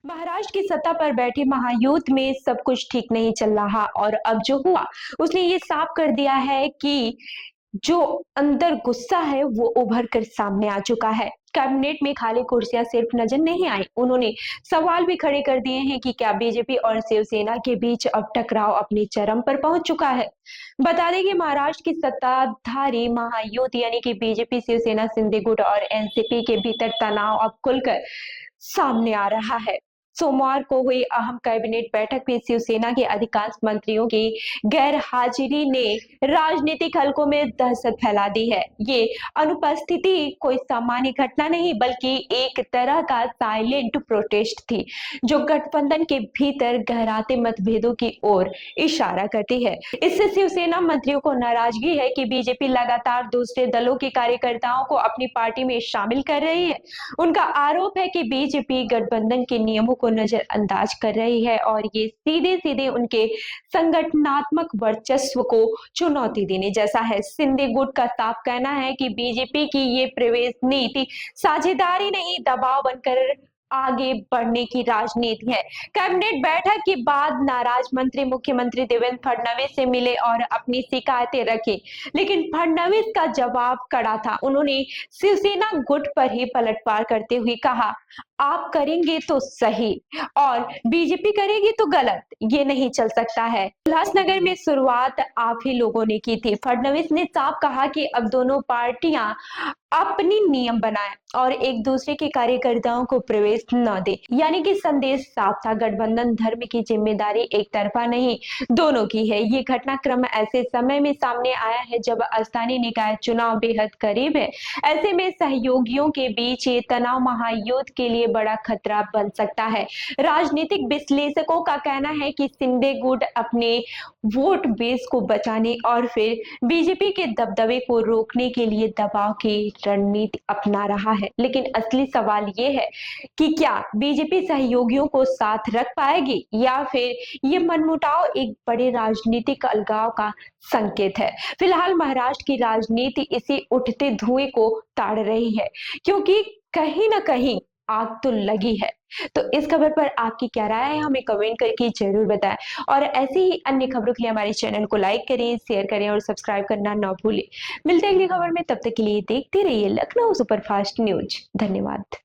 महाराष्ट्र की सत्ता पर बैठे महायूथ में सब कुछ ठीक नहीं चल रहा और अब जो हुआ उसने ये साफ कर दिया है कि जो अंदर गुस्सा है वो उभर कर सामने आ चुका है। कैबिनेट में खाली कुर्सियां सिर्फ नजर नहीं आई, उन्होंने सवाल भी खड़े कर दिए हैं कि क्या बीजेपी और शिवसेना के बीच अब टकराव अपने चरम पर पहुंच चुका है। बता दें कि महाराष्ट्र की सत्ताधारी महायुति यानी कि बीजेपी, शिवसेना, शिंदे गुट और एनसीपी के भीतर तनाव अब खुलकर सामने आ रहा है। सोमवार को हुई अहम कैबिनेट बैठक में शिवसेना के अधिकांश मंत्रियों की गैर हाजिरी ने राजनीतिक हलकों में दहशत फैला दी है। ये अनुपस्थिति कोई सामान्य घटना नहीं बल्कि एक तरह का साइलेंट प्रोटेस्ट थी, जो गठबंधन के भीतर गहराते मतभेदों की ओर इशारा करती है। इससे शिवसेना मंत्रियों को नाराजगी है कि बीजेपी लगातार दूसरे दलों के कार्यकर्ताओं को अपनी पार्टी में शामिल कर रही है। उनका आरोप है कि बीजेपी गठबंधन के नियमों को नजरअंदाज कर रही है और ये सीधे सीधे उनके संगठनात्मक वर्चस्व को चुनौती देने जैसा है। शिंदे गुट का साफ कहना है कि बीजेपी की ये प्रवेश नीति साझेदारी नहीं, दबाव बनकर आगे बढ़ने की राजनीति है। कैबिनेट बैठक के बाद नाराज मंत्री मुख्यमंत्री देवेंद्र फडणवीस से मिले और अपनी शिकायतें रखी, लेकिन फडणवीस का जवाब कड़ा था। उन्होंने शिवसेना गुट पर ही पलटवार करते हुए कहा, आप करेंगे तो सही और बीजेपी करेगी तो गलत, ये नहीं चल सकता है। उल्लासनगर में शुरुआत आप ही लोगों ने की थी। फडणवीस ने साफ कहा कि अब दोनों पार्टियां अपनी नियम बनाएं और एक दूसरे के कार्यकर्ताओं को प्रवेश न दे। यानी कि संदेश साफ था, गठबंधन धर्म की जिम्मेदारी एक तरफा नहीं, दोनों की है। ये घटनाक्रम ऐसे समय में सामने आया है जब स्थानीय निकाय चुनाव बेहद करीब है। ऐसे में सहयोगियों के बीच ये तनाव महायुद्ध के लिए बड़ा खतरा बन सकता है। राजनीतिक विश्लेषकों का कहना है कि शिंदे गुट अपने वोट बेस को बचाने और फिर बीजेपी के दबदबे को रोकने के लिए दबाव की रणनीति अपना रहा है। लेकिन असली सवाल ये है कि क्या बीजेपी सहयोगियों को साथ रख पाएगी या फिर ये मनमुटाव एक बड़े राजनीतिक अलगाव का संकेत है। फिलहाल महाराष्ट्र की राजनीति इसी उठते धुएं को ताड़ रही है, क्योंकि कहीं ना कहीं आग तो लगी है। तो इस खबर पर आपकी क्या राय है, हमें कमेंट करके जरूर बताएं और ऐसी ही अन्य खबरों के लिए हमारे चैनल को लाइक करें, शेयर करें और सब्सक्राइब करना ना भूलें। मिलते हैं अगली खबर में, तब तक के लिए देखते रहिए लखनऊ सुपरफास्ट न्यूज। धन्यवाद।